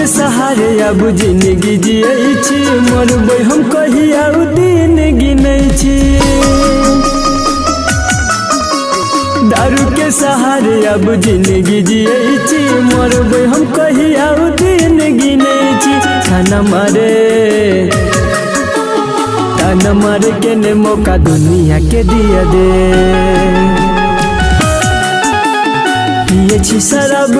के सहारे अब जिंदगी जियै छी, मरबै हम कहिया दिन गिनै छी। दारू के सहारे अब जिंदगी जियै छी, मरबै हम कहिया दिन गिनै छी। ताना मारे के ने मौका दुनिया के दिया दे। पिए छी शराब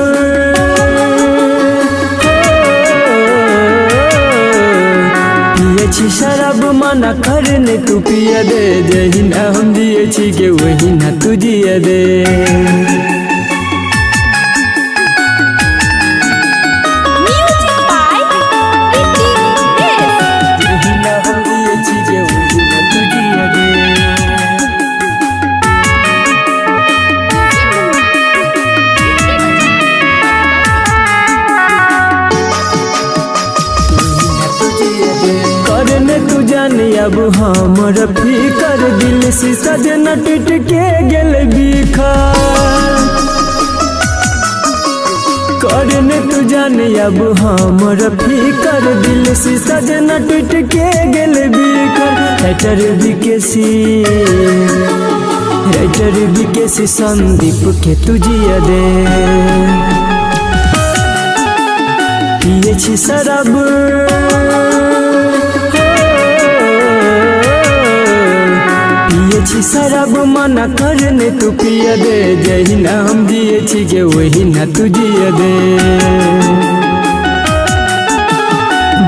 शराब मना करने तू पिया दे। जही ना हम दिए छी के वही ना तू जिया दे। तू जानी अब हमर फिकर दिल से सजना टूट के गेल बिखर। करने तू जानी अब हमर फिकर दिल से सजना टूट के गेल बिखर। राइटर विकेसी संदीप के तू जिया दे। पिए छी शराब शराब मना करने तू पिया दे। जही ना हम दिए छी के वही ना तू जिया दे।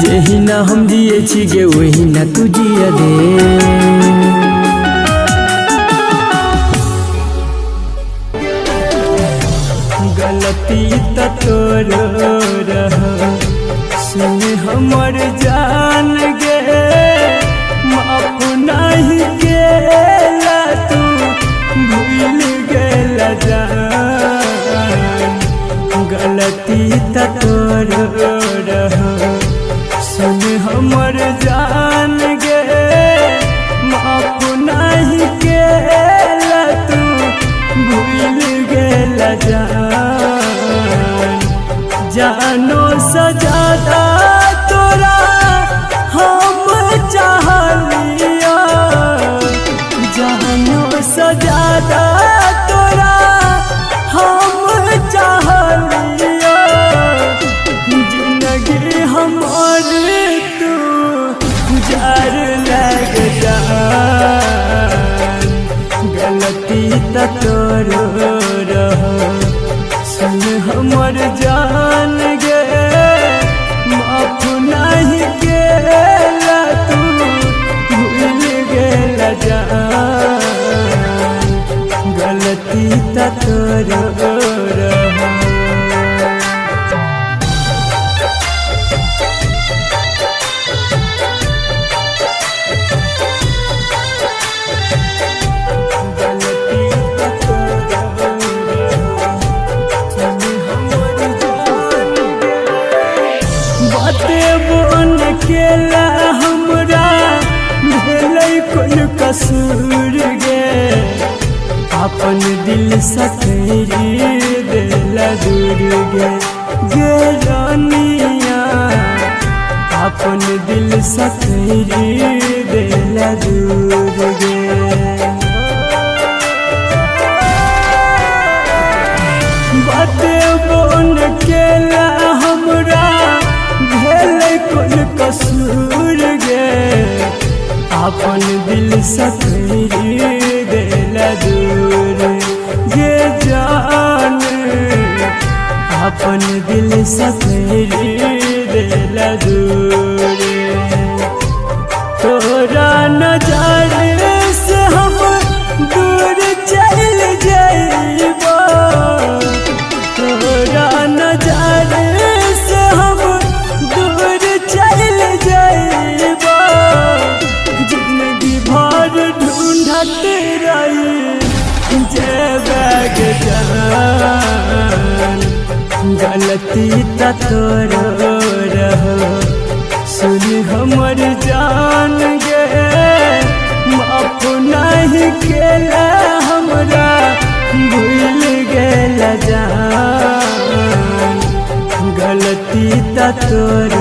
जही ना हम दिए छी के वही ना तू जिया दे। गलती त तोर रह सुन हमर जान गे। माफ नहीं केला तू भूल गेला जान। गलती त तोर रह सुन हमर जान गे। माफ नहीं केला तू भूल गेला जान। जानो सजादा तोरा हम चाहलिया। जानो सजादा तोरा हम चाहलिया। जिंदगी हमार तू जार लग जान। गलती त तोर रह सुन हमर जान गे। माफ नहीं केला तू भूल गेला जान। गलती त तोर रह। केला हमरा भेलै कोन कसूर गे। अपन दिल सखरी देला दूर गे। गे रानिया अपन दिल सखरी देला दूर गे। बाते बोन केला हमरा भेलै कोन कसूर गे। अपन दिल सखरी देला दूर गे जान। अपन दिल सखरी देला दूर। तोरा नजर से हम दूर चल जाइबो। तोरा नजर से हम दूर चल जाइबो। जिंदगी भर ढूंढत रही जेबे जान। गलती त तोर रह सुन हमर जान गे। माफ नहीं केला हमरा भूल गेला जान। गलती ता तोर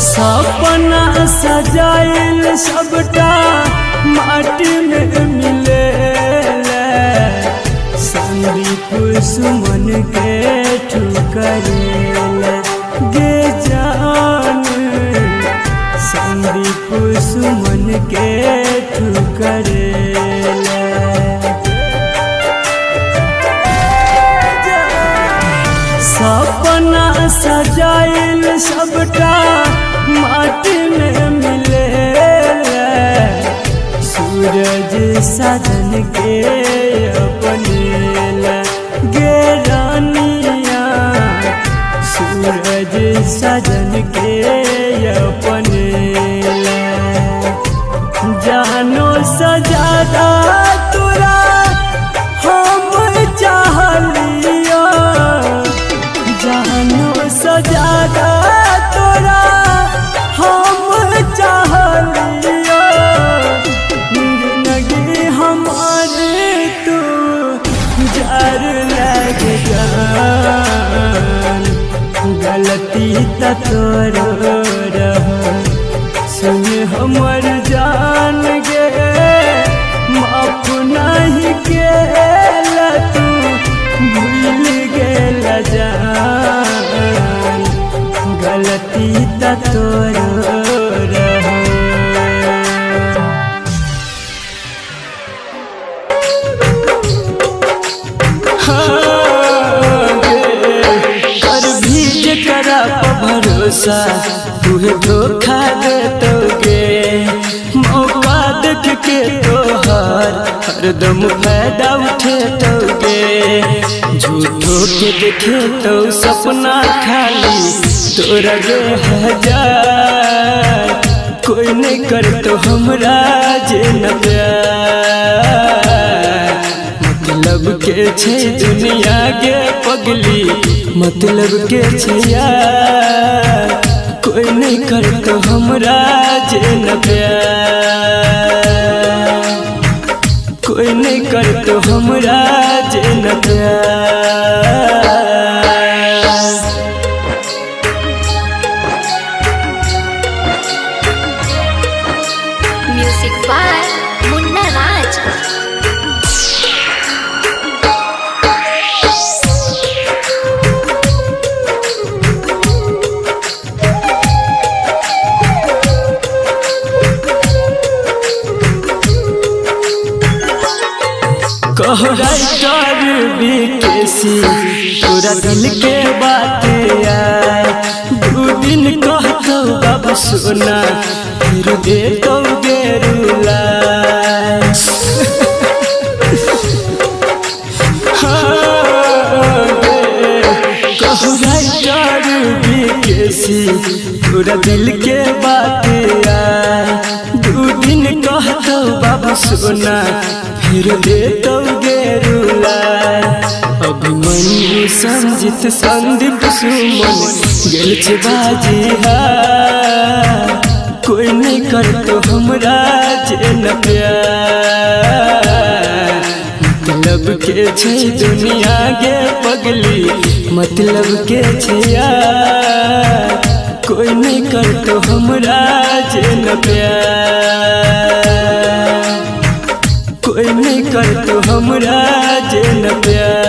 सपना सजाइल सबटा माटी में मिले संदीप सुमन के ठुकरेल गे जान संदीप सुमन के ठुकरेल सपना सजाइल सबटा माटी में मिले सूरज साजन के अपने गे रानिया सूरज साजन के अपने जानो सजादा तोरा हम चाहलिया जानो सजादा तोरा हम चाहलिया जिंदगी हमारे तू जार लग जान गलती ता तोर सुन हमर जान गे माफ नहीं केला तू भूल गेला जान गलती ता तोर भरोसा तुहे धोखा देतोगे मौका देख के तोहर हरदम फायदा उठेतोगे झूठो के देखे तो सपना खाली तोरा गे हजार कोई नहीं कर तो हमरा जे न प्यार मतलब के छे दुनिया गे पगली मतलब के छे यार कोई नहीं कर तो हमरा जे न प्यार कोई नहीं कर तो हमरा जे न प्यार म्यूजिक बाय मुन्ना राज कहराइटर बीकेसी तोरा दिल के बात आए दू दिन कहतो बाबू सोना फिर दे तो गेरुला कहराइटर बीकेसी तोरा दिल के बात आए दू दिन कहतो बाबू सोना फिर दे तो गेरुला अभिमन्यु संजित संदीप सुमन गेल छे बाजी कोई नहीं कर तो हमरा जे न प्यार मतलब के छे दुनिया गे पगली मतलब के छे यार कोई नहीं कर तो हमरा जे न प्यार कोई नहीं कर तो हमरा जे न प्यार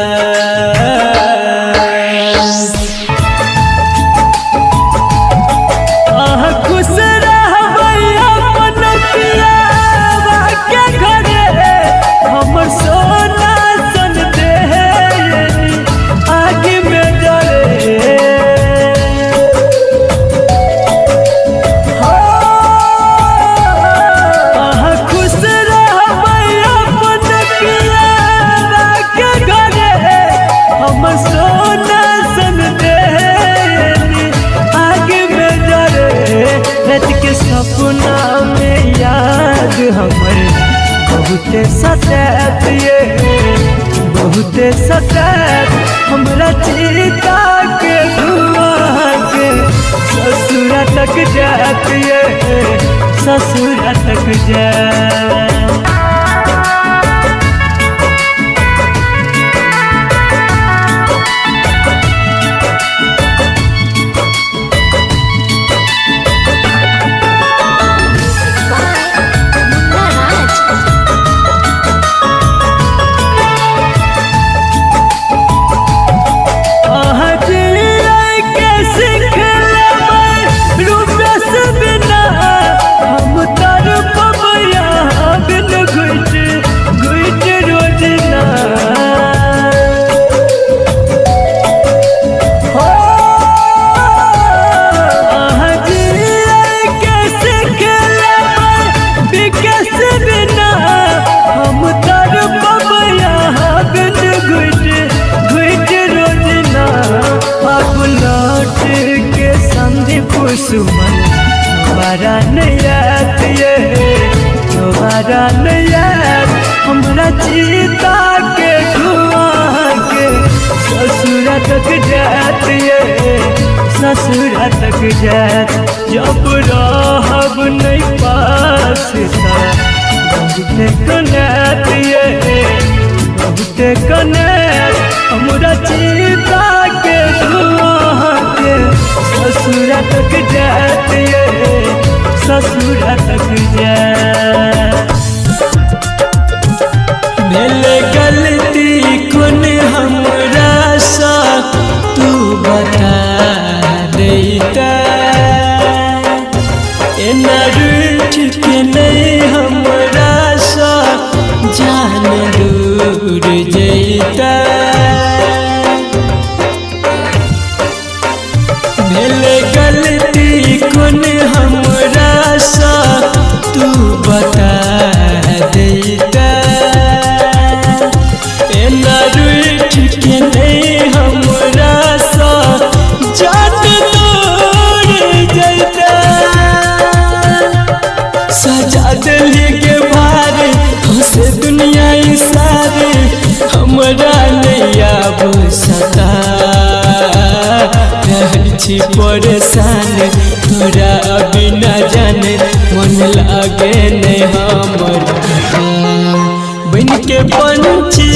खुश रहबै अपन पियावा के घरे हमर सोना सन देह आगे में जरे सपना में याद हमर बहुत सतात ये बहुत बहुते सतार हमरा चिता के धुआं के ससुरा तक जात ये ससुरा तक जा सुमन दोबारा नहीं आत ये दोबारा नहीं आत हमरा चिता के धुआं के ससुरा तक जात ये ससुरा तक जात जब रहब नहीं पास बहुते कनात ये बहुते कनात हमरा चिता के धुआं के ससुरा तक जात ये ससुरा तक जात भेले गलती कौन हमरा सा तू बता देता एना रूठ के नहीं हमरा सा जान दूर जैता भेले गलती कौन हमरा सा तू बता देता एना रूठ के नहीं हमरा सा जान दूर जैता सजा दिली के भारे हंसे दुनिया सारे हमरा नहीं आब सता छी परेशान तोरा बिना जाने मन लागे नहीं हमर बन के पंछी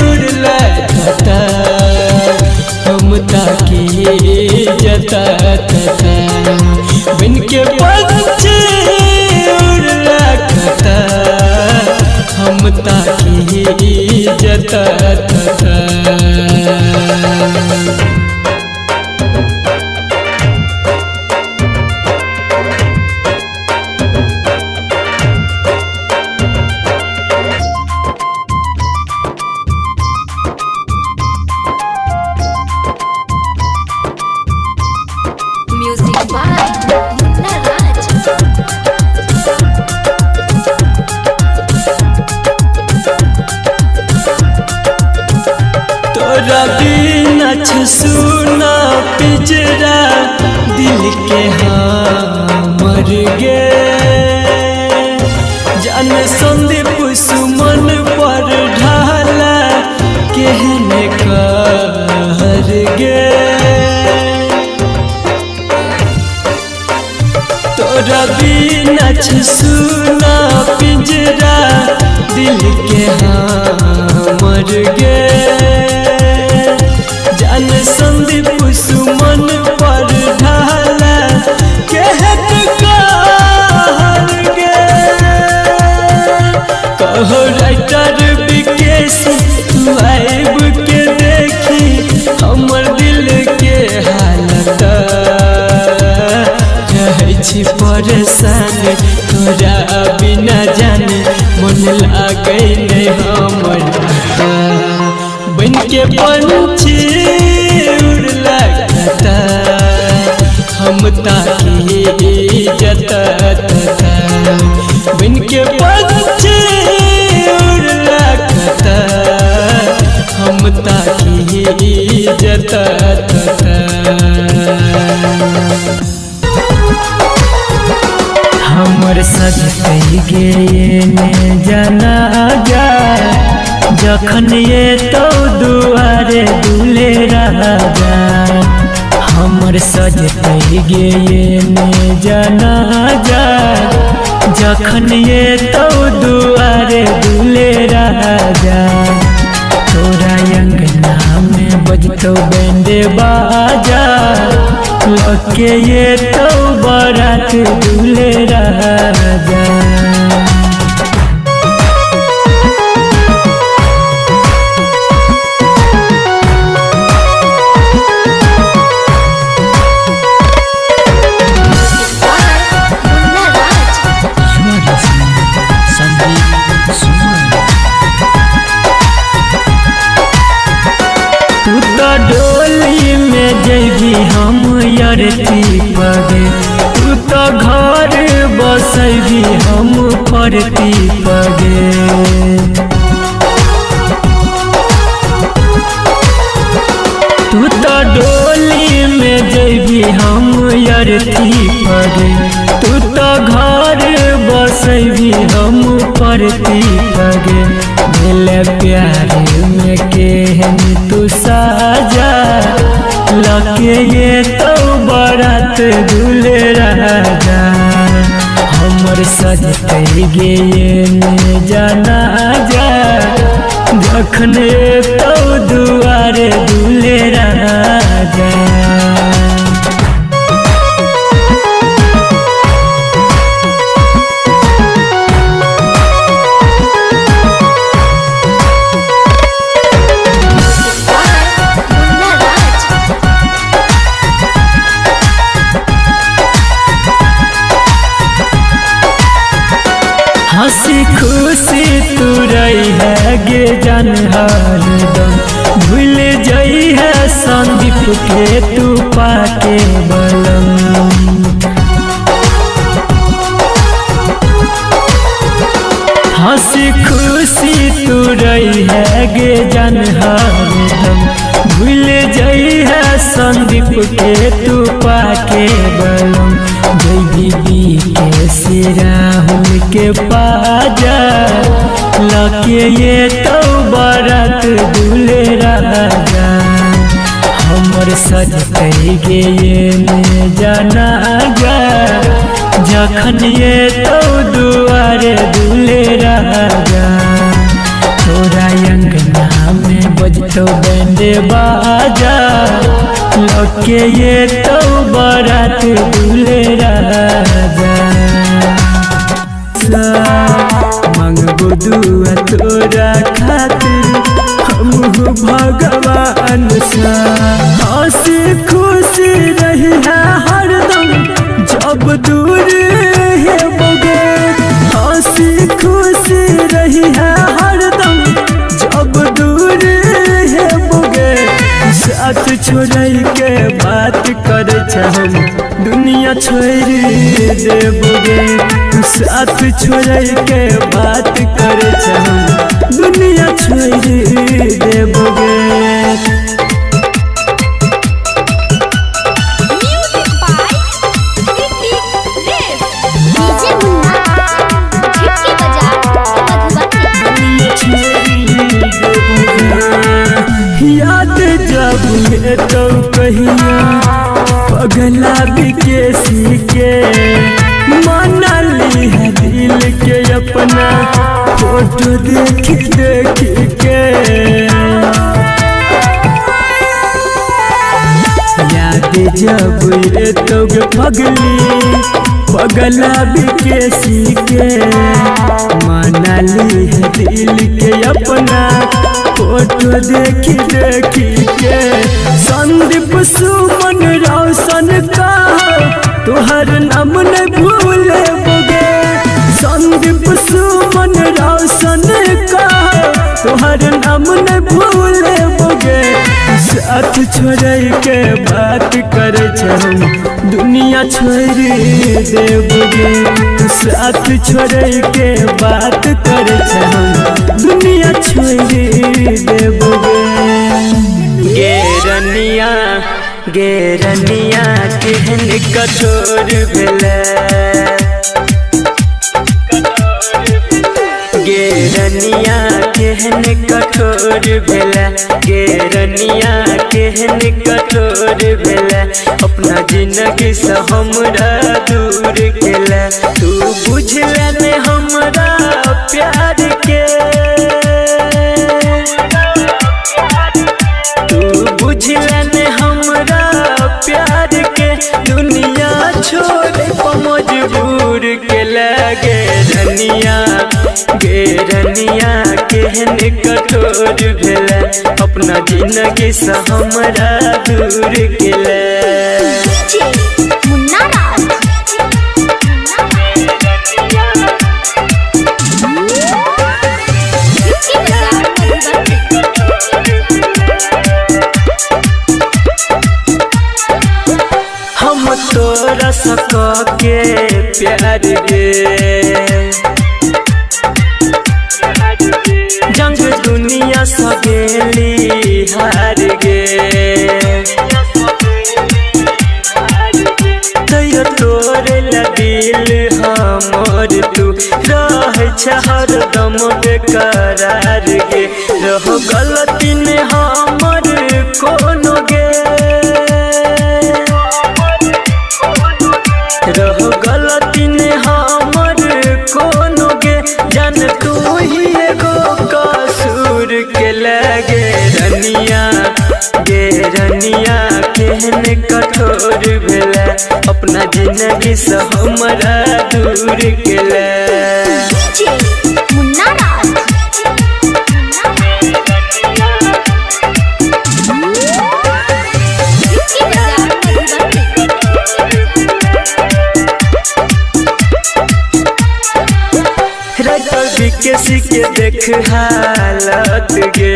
उड़ला था हम ताकि जता था बन के पंछी उड़ला था हम ताकि जता था तोरा बिना सुना पिजरा दिल के मर गे जान संदीप सुमन पर ढाला कहने कहर गे तोरा बिना सुना पिंजरा दिल के मर गे जान संदीप सुमन पर ढाला कहत कहर गे कहो राइटर विकेश तू आइब के देखी हमर दिल के हालत रहे छी परेशान तोरा बिना जाने मन लागे नहीं हमर बन के पंछी उड़ला था हम ताकि जता था बन के पंछी उड़ला था हम ताकि जता था हमर सज गे ने जाना जा जख जखन ये तो दुआरे दूल्हे राजा हमर सजतै गे ये ने जाना जा जखन ये तो दुआरे दूल्हे राजा तोरा अंगना में बजतो बैंड बाजा लके ये तो बारात दूल्हे राजा तू तो डोली में जैबी हम यरती पगे तू तो घर बसैबी हम फरती पगे तू तो डोली में जैबी हम यरती पगे तू तो घर बसैबी हम फरती पगे मिले प्यार में केहन तू साजा लके ये तो बारात दूल्हे राजा हमर सजतै गे ये ने जाना जा जखन तो दुआरे दूल्हे राजा हंसी खुशी तू रही है गे जान हरदम भूल जाई है संदीप के तू पाके बलम हंसी खुशी तू रही है गे जान हरदम भूल जाई है संदीप के तू पाके बलम जय बीबी के सिराहुल के पाजा लके ये तो बारात दूल्हे राजा हमर सजतै गे ये ने जाना जा जखन ये तो दुआरे दूल्हे राजा तोरा अंगना में बजतो बैंड बाजा लके ये तो बारात दूल्हे राजा मांगबो दुआ तोरा खातिर हमहु भगवान सा हंसी खुशी रही है हरदम जब दूर है बगे हंसी खुशी रही है हरदम जब दूर है बगे साथ छोड़ै के बात करे हम दुनिया छोड़ देबोगे साथ छोड़ै के बात करे हम दुनिया छोड़ देबोगे याद जब ये तो कहिया पगला बिकेसी के माना ली है दिल के अपना फोटो देख देख के याद जब ये तो पगला बिकेसी के माना ली है दिल के अपना फोटो देखी देखी के संदीप सुमन रोशन का तुहर नाम न भूले बोगे संदीप सुमन रोशन का तुहर नाम न भूले बोगे साथ छोड़ै के बात करे हम दुनिया छोड़ देबोगे साथ छोड़ै के बात करे हम दुनिया छोड़ देबोगे गे रनिया केहन कठोर भेलै गे रनिया केहन कठोर भेला गे रनिया केहन कठोर भेला अपना जिंदगी से हमरा दूर केला तू बुझला ने हमरा प्यार के तू बुझला ने हमरा प्यार के दुनिया छोड़ मजबूर केला गे रनिया केहन कठोर भेला अपना जिंदगी से हमरा दूर केला मुन्ना राज हम तोरा सक के प्यार गे जंग दुनिया सगेली हार गे तैयो तोरे ला दिल हमर तू रह हरदम बेकरार गे रह गलती ने हमर कोनो गे रह गलती ने हमर कोनो गे जान तू ही एगो कसूर के लगे रनिया केहन कठोर भेला अपना जिंदगी से हमरा दूर केला मुन्ना राज किसी के देख हालत गे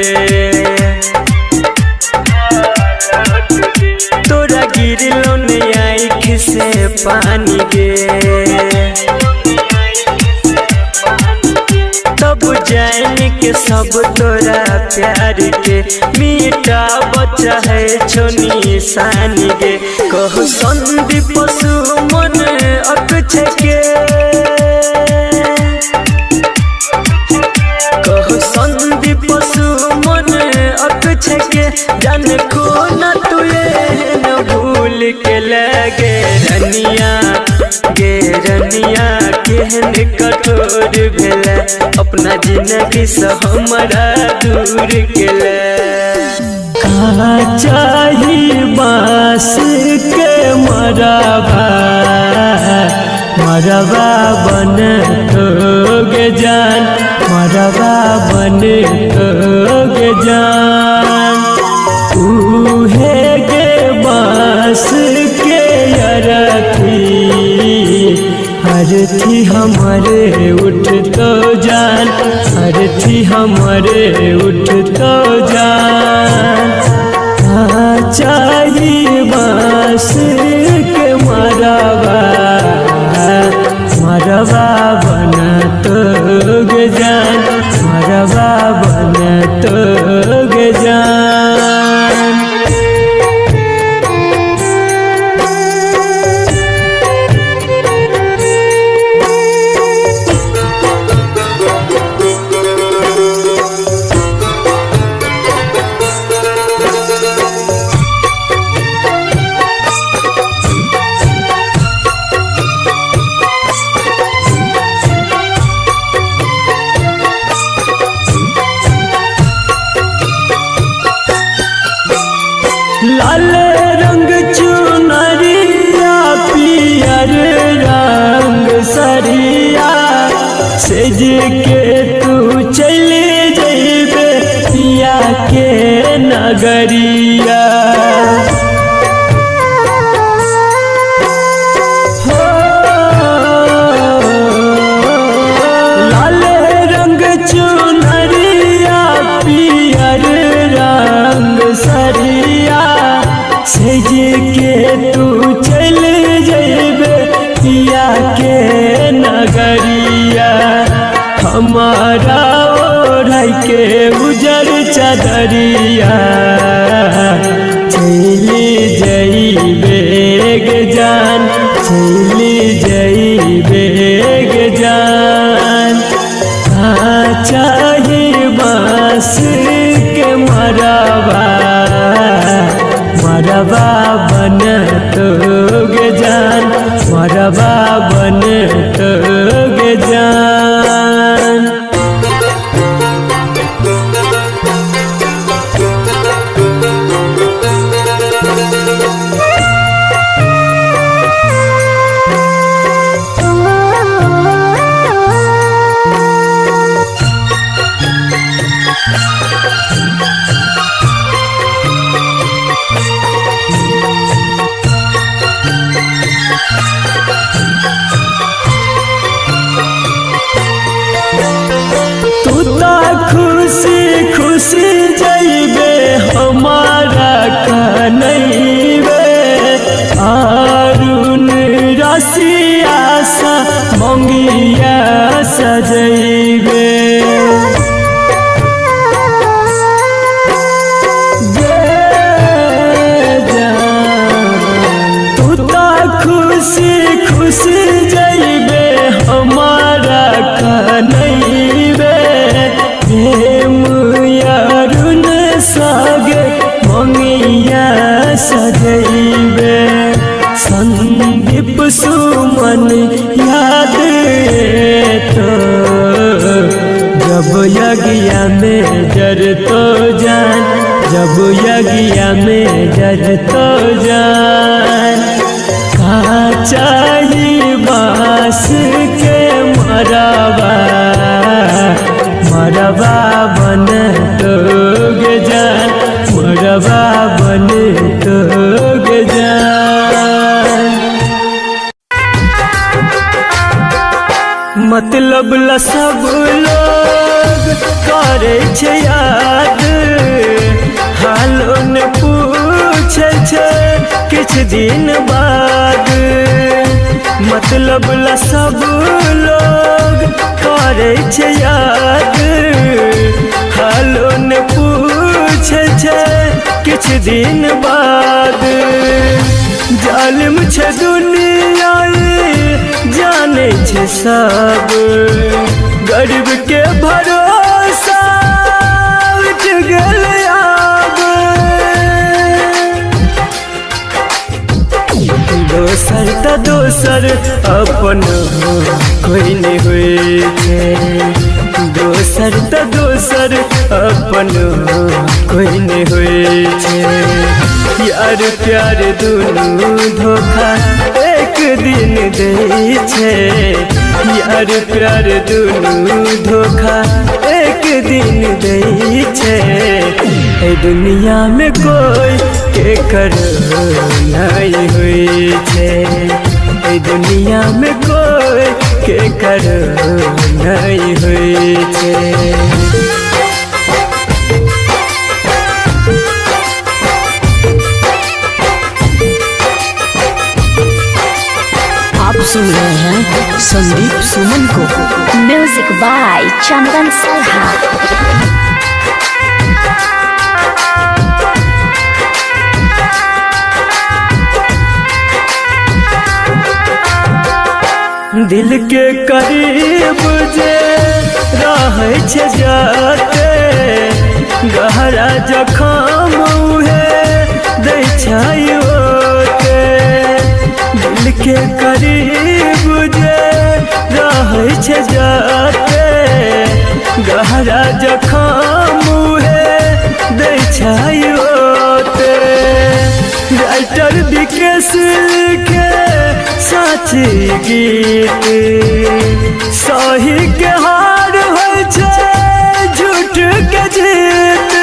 तोरा गिरलो ने आँख से पानी गे तब जान के सब तोरा प्यार के मीठा बच्चा है छोनी सानी गे कहो संदीप सुमन अक्षय के संदीप सुमन अक्षय के जान को न तुए न भूल के लगे रनिया केहन कठोर भेला अपना जिंदगी से हमरा दूर केला चाही बांस के मरबा बन गे जान मरबा बन गे जान उहे गे बांस के अरथी हमरे उठ तो जान अरथी हमरे उठ तो जान चाही बांस के मरबा बन गे जान मरबा बन गे जान लाल रंग चुनरिया पियर रंग सरिया सेज के तू चले जइबे पिया के नगरिया लाल रंग चुनरिया पियर रंग सरिया सेज के तू चल जइबे पिया के नगरिया हमारा ओढ़ के उजर चदरिया चली जइबे गे जान चली जइबे गे जान चाही सजैबे खुशी खुशी जइबे हमारा कनैबे प्रेम यारुन सागे मंगिया सजैबे संदीप सुमन याद तो जब यज्ञ में जर तो जान जब यज्ञ में जर तो जान चाही बास के मरबा मरबा बन तोग जान मरबा बन तोग जान मतलब ला सब लोग करे छे याद हालो ने पूछे छे किछ दिन बाद मतलब ला सब लोग करे छे याद हालो ने पूछे छे किछ दिन बाद जालिम छे दुनिया जाने छे सब गरीब के भरोसा उठ गेल दोसर त दोसर अपन कोई नहीं हुए छे दोसर त दोसर अपन कोई नहीं हुए छे यार प्यार दुनू धोखा एक दिन दे छे यार प्यार दुनू धोखा एक दिन दे छे दुनिया में कोई के कर नहीं हुई छे दुनिया में कोई के कर नहीं हुई छे आप सुन रहे हैं संदीप सुमन को। म्यूजिक बाय चंदन सलहा। दिल के करीब जे रहे छे जाते गहरा जखम उहे दै छै ओते दिल के करीब जे रहे छे जाते गहरा जखम उहे दै छै ओते राइटर विकेश लिखे साची गीत सही के हार होय छे झूठ के जीत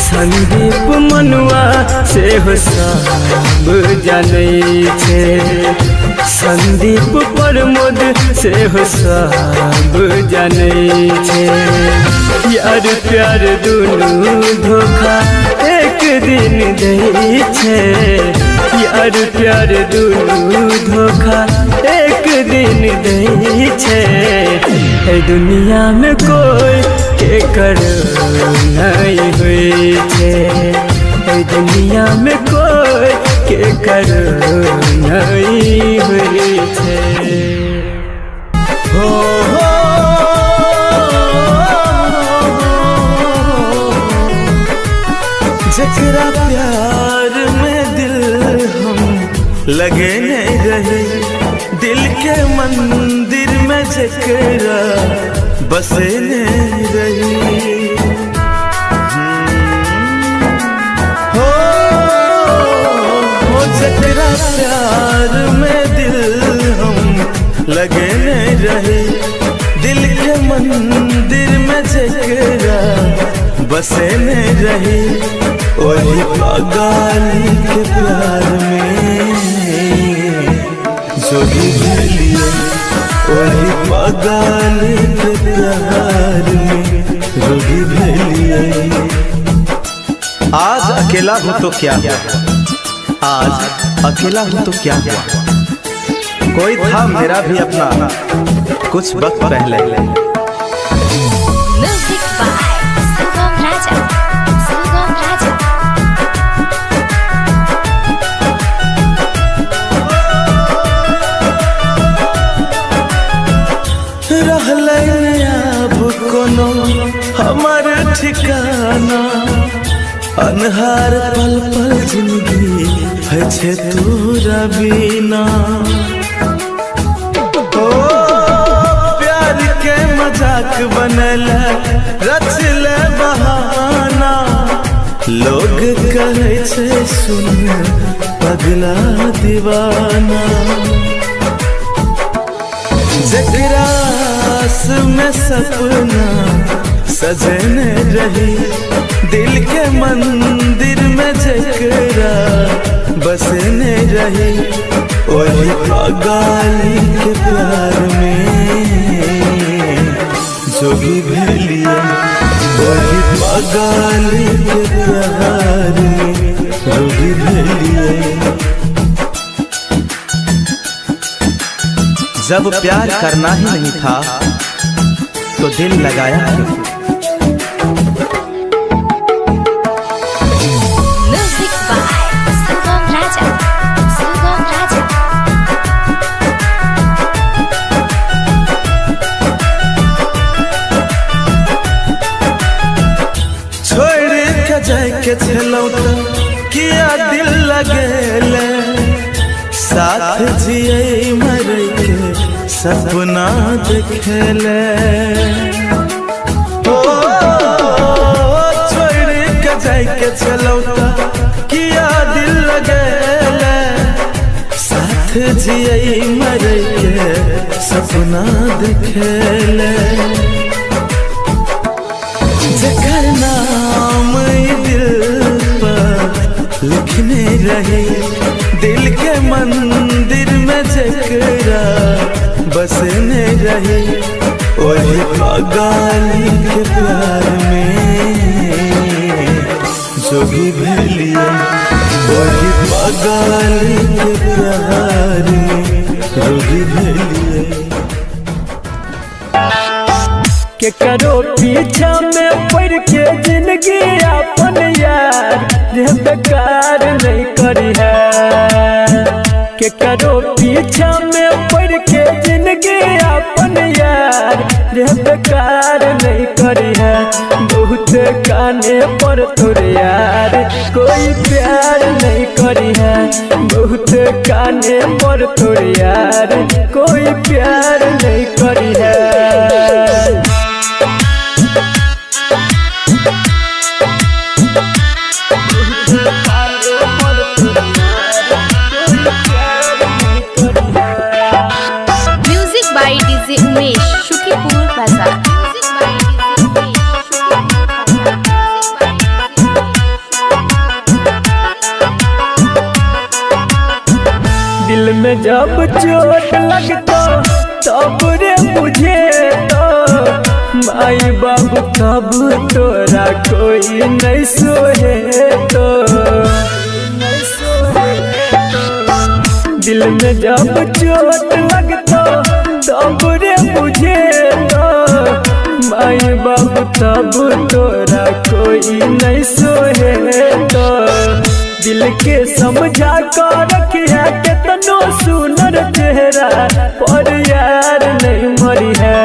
संदीप मनुआ से हो सब जानै छे संदीप प्रमोद से हो सब जानै छे यार प्यार दुनू धोखा एक दिन दे छे यार प्यार दुनू धोखा एक दिन दे छे दुनिया में कोई के कर नहीं हुई छे दुनिया में कोई के कर नहीं हुई छे हो जकरा प्यार में दिल हम लगे नहीं रहे दिल के मंदिर में जकरा बसे नहीं रही हो जकरा प्यार में दिल हम लगे नहीं रहे दिल के मंदिर में जकरा बसे नहीं रही वही पागल के प्यार में जो भी लिए वही पागल के प्यार में जो भी लिए आज अकेला हूँ तो क्या हुआ आज अकेला हूँ तो क्या हुआ कोई था मेरा भी अपना कुछ वक्त पहले। Music by Sugam Raja. Sugam Raja. रहले अब कोनो हमार ठिकाना, अनहार पल पल जिंदगी है छे तोरा बिना। ओ प्यार के मजाक बनल रचल बहाना, लोग कहे छे सुन पगला दीवाना। जकरा में सपना सजने रही, दिल के मंदिर में जकरा बसने रही, वही पागली के प्यार में जोगी भेलिए। वही पागली के प्यार में जोगी भेलिए। जब प्यार करना ही नहीं था तो दिल लगाया क्यों? Music by Sugam Raja. Sugam Raja. छोड़ के जाए के छलौ त किया दिल लगेले, साथ जिए मर के सपना देखेले। ओ छोड़ के जाए के छलौ त किया दिल लगेले, साथ जिए मर के सपना देखेले। जकर नाम दिल पर लिखने रहे, दिल के मंदिर में जकरा बसने रहे, वही पागली के प्यार में जोगी भेलिए। वही पागली के प्यार में जोगी भेलिए। के करो पीछा में पड़ के जिंदगी अपन यार रे बेकार नहीं करी है। के करो पीछा में पड़ के जिंदगी अपन यार रे बेकार नहीं करी है। बहुत काने पर तोरे यार कोई प्यार नहीं करी है। बहुत काने पर तोरे यार कोई प्यार नहीं करी है। Music by DJ Umesh, Shukipur Bazaar. Music by DJ Umesh, दिल में जब चोट लगता तब रे मुझे तो माई बाबू कब तोरा कोई नहीं सोहे तो। दिल में जब चोट लगता तब रे मुझे तो माई बाबू तब तोरा कोई नहीं सोहे तो। दिल के समझा कर रखिया के तनो सुनर चेहरा पर यार नहीं मरी है।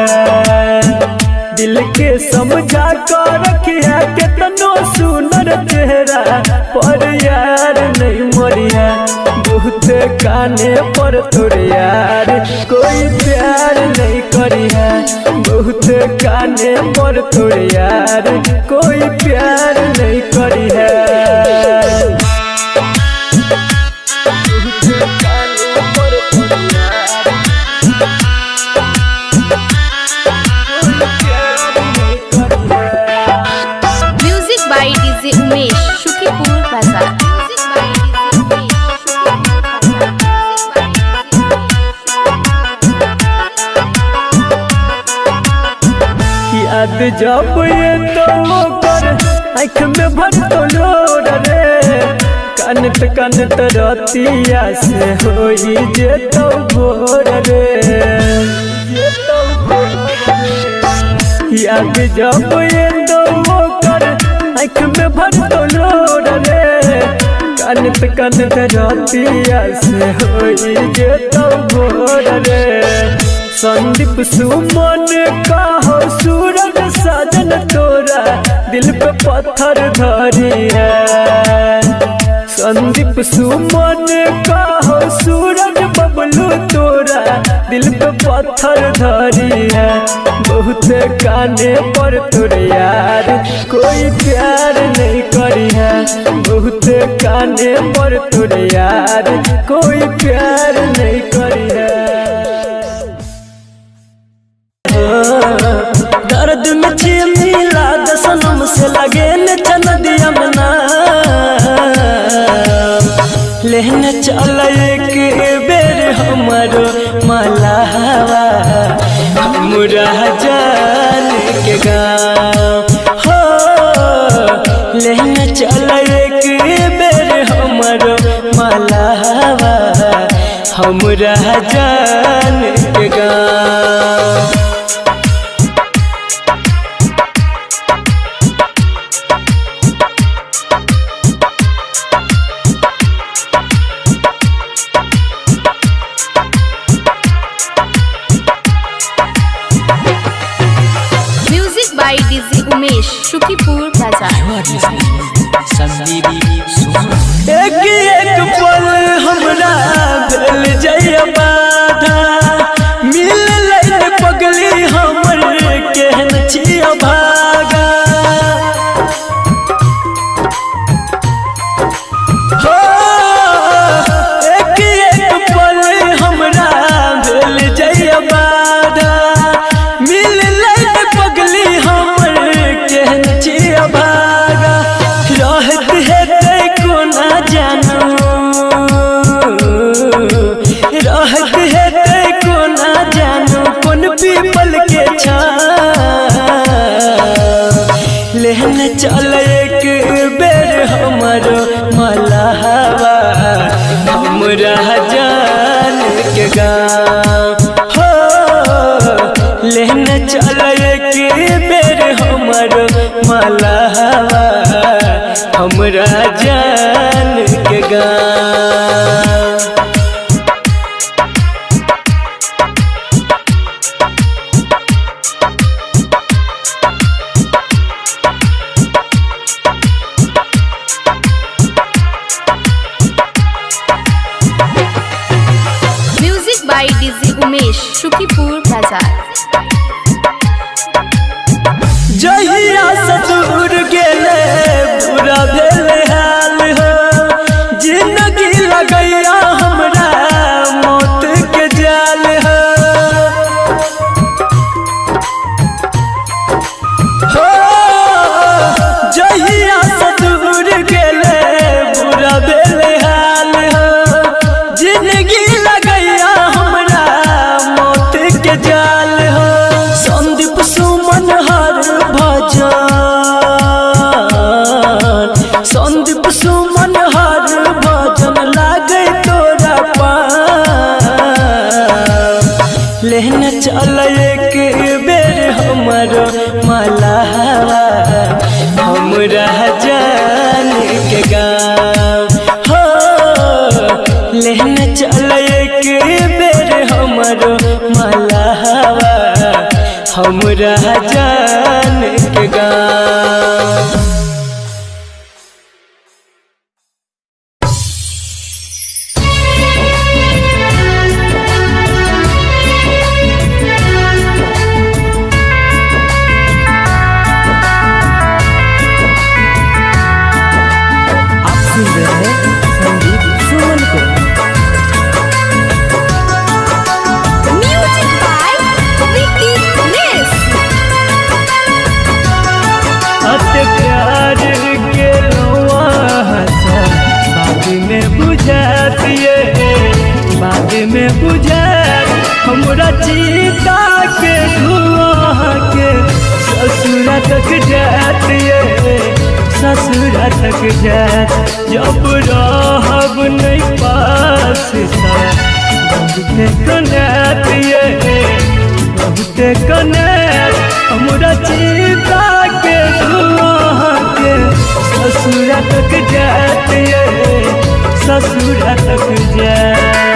दिल के समझा कर रखिया के तनो सुनर चेहरा पर यार नहीं मरी है। बहुत काने पर तोरे यार कोई प्यार नहीं करी है। बहुत काने पर तोरे यार कोई प्यार नहीं करी है। Music by DJ Umesh, Shukipur Bazaar. Music by DJ Umesh, याद जब ये तो कर आँख में भर तो लोर रे, कानत कानत रतिया से होई जे तो भोर रे याद जब ये दो कर आँख में भर तो लोर रे कानत कानत रतिया से होई जे तो भोर रे संदीप सुमन का हो सूरज साजन तोरा दिल पे पत्थर धरी है संदीप सुमन का हो सूरज बबलू तोरा दिल पे पत्थर धरी है बहुत काने पर तोरे यार कोई प्यार नहीं करी है बहुत काने पर तोरे यार कोई प्यार नहीं करी है दर्द में मिला दसनम से लगे न चनदिया मना लेने चल एक बेर हमारो माला हमरा जान के गाँव हो लेने चल एक बेर हमारो माला हमरा जान के गाँव by DJ Umesh, Shukipur Bazaar. एक एक पल हमरा भेल जय बाधा मिल लैन पगली हमर केहन छिया भागा हो एक एक पल हमरा भेल जय बाधा मिल लैन पगली हमर केहन छिया भागा रहत है को ना जानू रहत है को ना जानू कौन पीपल के छा लेने चल एक बेर हमारो मलहवा हमरा जान के गाँव हो लेने चल एक बेर हमारो मलहवा हमरा जान के गाँव Music by DJ Umesh, Shukipur Bazaar. जहिया से दूर गेले बुरा भेल हाल हो जिंदगी लगैया हमरा मौत के जाल हो हो जहिया से दूर गेले बुरा भेल हाल हो जिंदगी लगैया हमरा मौत के जाल हो संदीप सुमन हर भजन संदीप सुमन हर भजन लागे तोरा पाँव लेने चल एक बेर हमारो मलहवा हमरा जान के गाँव हो लेने चल एक बेर हमारो मलहवा हमरा जान के गाँव आप सुन रहे हैं संदीप सुमन को। Music by Vicky Ness. अब प्यार के लौआ हंसा बाद में बुझातिए बाद में बुझात हमरा चीता के धुआं के ससुरा तक जातिए ससुरा तक जात जब रहब नहीं पास बहुते कनेत ये बहुते कनेत हमरा चिंता के धुआं के ससुरा तक जात ये ससुरा तक जात।